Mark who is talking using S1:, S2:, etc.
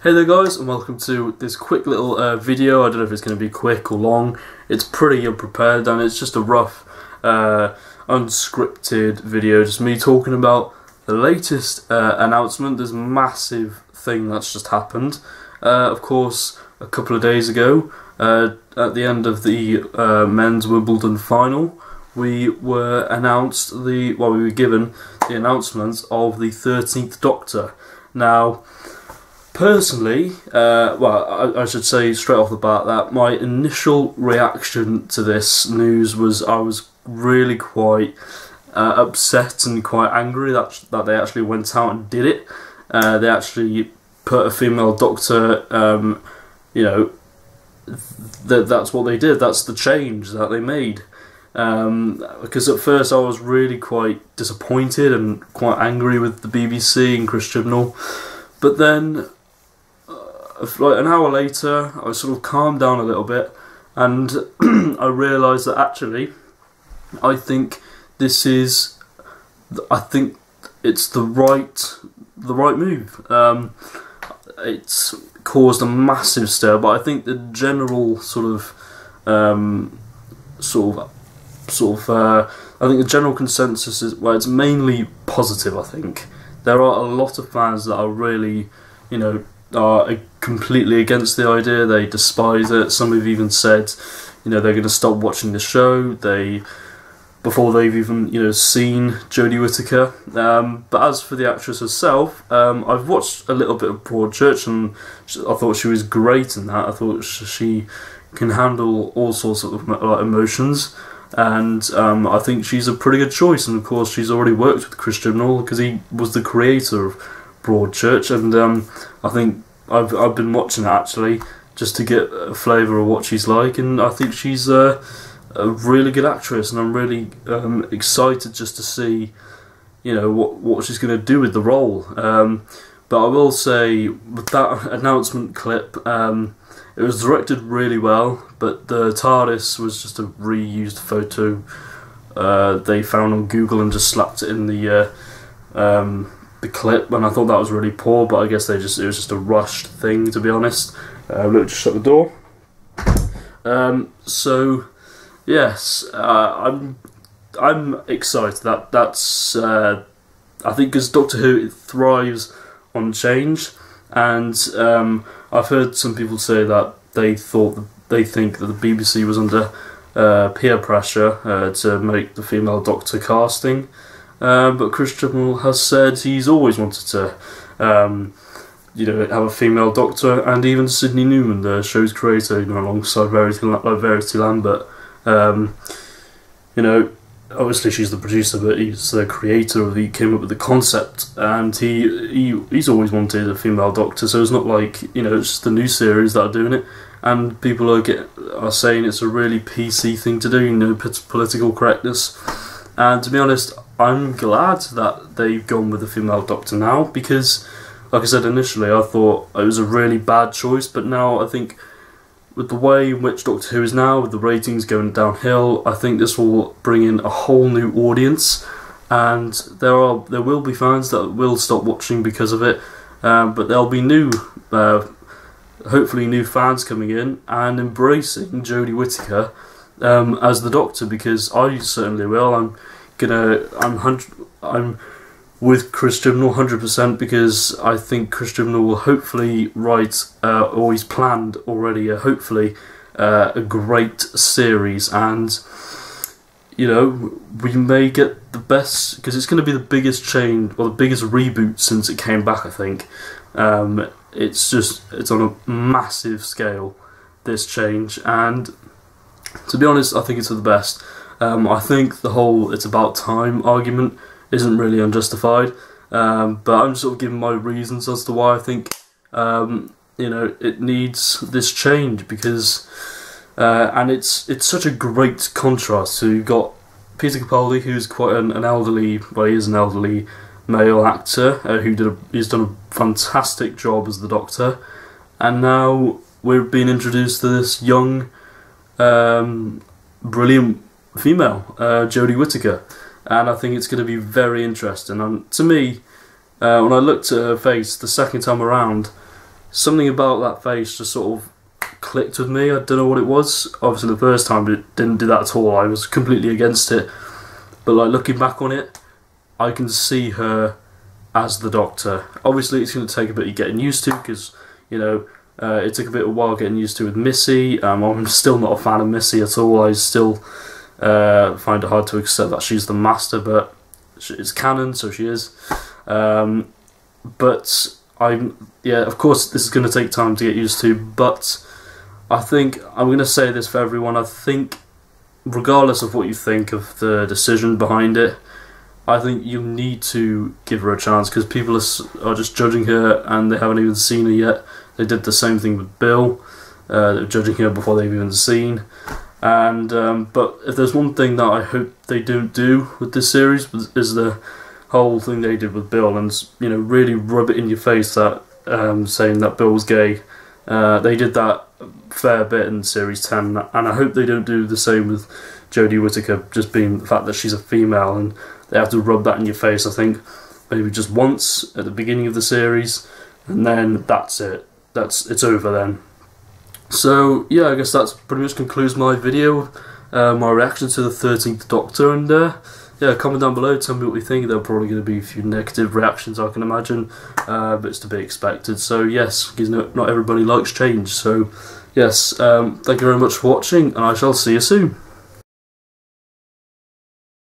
S1: Hey there guys, and welcome to this quick little video. I don't know if it's going to be quick or long. It's pretty unprepared and it's just a rough, unscripted video. Just me talking about the latest announcement, this massive thing that's just happened. Of course, a couple of days ago, at the end of the men's Wimbledon final, we were given the announcement of the 13th Doctor. Now, personally, I should say straight off the bat that my initial reaction to this news was I was really quite upset and quite angry that they actually went out and did it. They actually put a female doctor, that's what they did, that's the change that they made. Because at first I was really quite disappointed and quite angry with the BBC and Chris Chibnall, but then like an hour later I sort of calmed down a little bit and I realised that actually I think it's the right move. It's caused a massive stir, but I think the general I think the general consensus is, well, it's mainly positive. I think there are a lot of fans that are really, are completely against the idea. They despise it. Some have even said, they're going to stop watching the show. Before they've even, seen Jodie Whittaker. But as for the actress herself, I've watched a little bit of Broadchurch, and I thought she was great in that. I thought she can handle all sorts of emotions, and I think she's a pretty good choice. And of course, she's already worked with Chris Chibnall because he was the creator of Broadchurch, and I think I've been watching it actually just to get a flavour of what she's like, and I think she's a really good actress, and I'm really excited just to see, what she's going to do with the role. But I will say, with that announcement clip, it was directed really well, but the TARDIS was just a reused photo they found on Google and just slapped it in the clip, and I thought that was really poor. But I guess it was just a rushed thing, to be honest. Look, just shut the door. So yes, I'm excited. That's I think because Doctor Who, it thrives on change, and I've heard some people say that they think that the BBC was under peer pressure to make the female Doctor casting, but Chris Chibnall has said he's always wanted to have a female Doctor, and even Sydney Newman, the show's creator, alongside Verity Lambert. Obviously she's the producer, but he's the creator he came up with the concept, and he's always wanted a female Doctor, so it's not like, it's just the new series that are doing it, and people are saying it's a really PC thing to do, political correctness. And to be honest, I'm glad that they've gone with the female Doctor now, because like I said initially, I thought it was a really bad choice, but now I think with the way in which Doctor Who is now, with the ratings going downhill, I think this will bring in a whole new audience, and there will be fans that will stop watching because of it, but there'll be hopefully new fans coming in and embracing Jodie Whittaker as the Doctor, because I certainly will. I'm with Chris Chibnall 100%, because I think Chris Chibnall will hopefully write, or he's planned already, hopefully a great series, and we may get the best, because it's going to be the biggest change, or the biggest reboot since it came back, I think. It's on a massive scale, this change, and to be honest, I think it's for the best. I think the whole "it's about time" argument isn't really unjustified, but I'm sort of giving my reasons as to why I think it needs this change, because and it's such a great contrast. So you've got Peter Capaldi, who's quite he is an elderly male actor he's done a fantastic job as the Doctor, and now we're being introduced to this young, brilliant female, Jodie Whittaker. And I think it's going to be very interesting. And to me, when I looked at her face the second time around, something about that face just sort of clicked with me. I don't know what it was. Obviously the first time it didn't do that at all. I was completely against it. But like looking back on it, I can see her as the Doctor. Obviously it's going to take a bit of getting used to, because, you know, it took a bit of a while getting used to with Missy. I'm still not a fan of Missy at all. I still find it hard to accept that she's the Master, but it's canon, so she is. But yeah, of course this is going to take time to get used to, but I think I'm going to say this for everyone. I think regardless of what you think of the decision behind it, I think you need to give her a chance, because people are just judging her and they haven't even seen her yet. They did the same thing with Bill. They were judging her before they've even seen. And but if there's one thing that I hope they don't do with this series, is the whole thing they did with Bill, and, you know, really rub it in your face that saying that Bill was gay. They did that a fair bit in series 10, and I hope they don't do the same with Jodie Whittaker, just being the fact that she's a female, and they have to rub that in your face. I think maybe just once at the beginning of the series, and then that's it. It's over then. So yeah, I guess that's pretty much concludes my video, my reaction to the 13th Doctor, and yeah, comment down below, tell me what you think. There are probably going to be a few negative reactions, I can imagine, but it's to be expected. So yes, because not everybody likes change. So yes, thank you very much for watching, and I shall see you soon.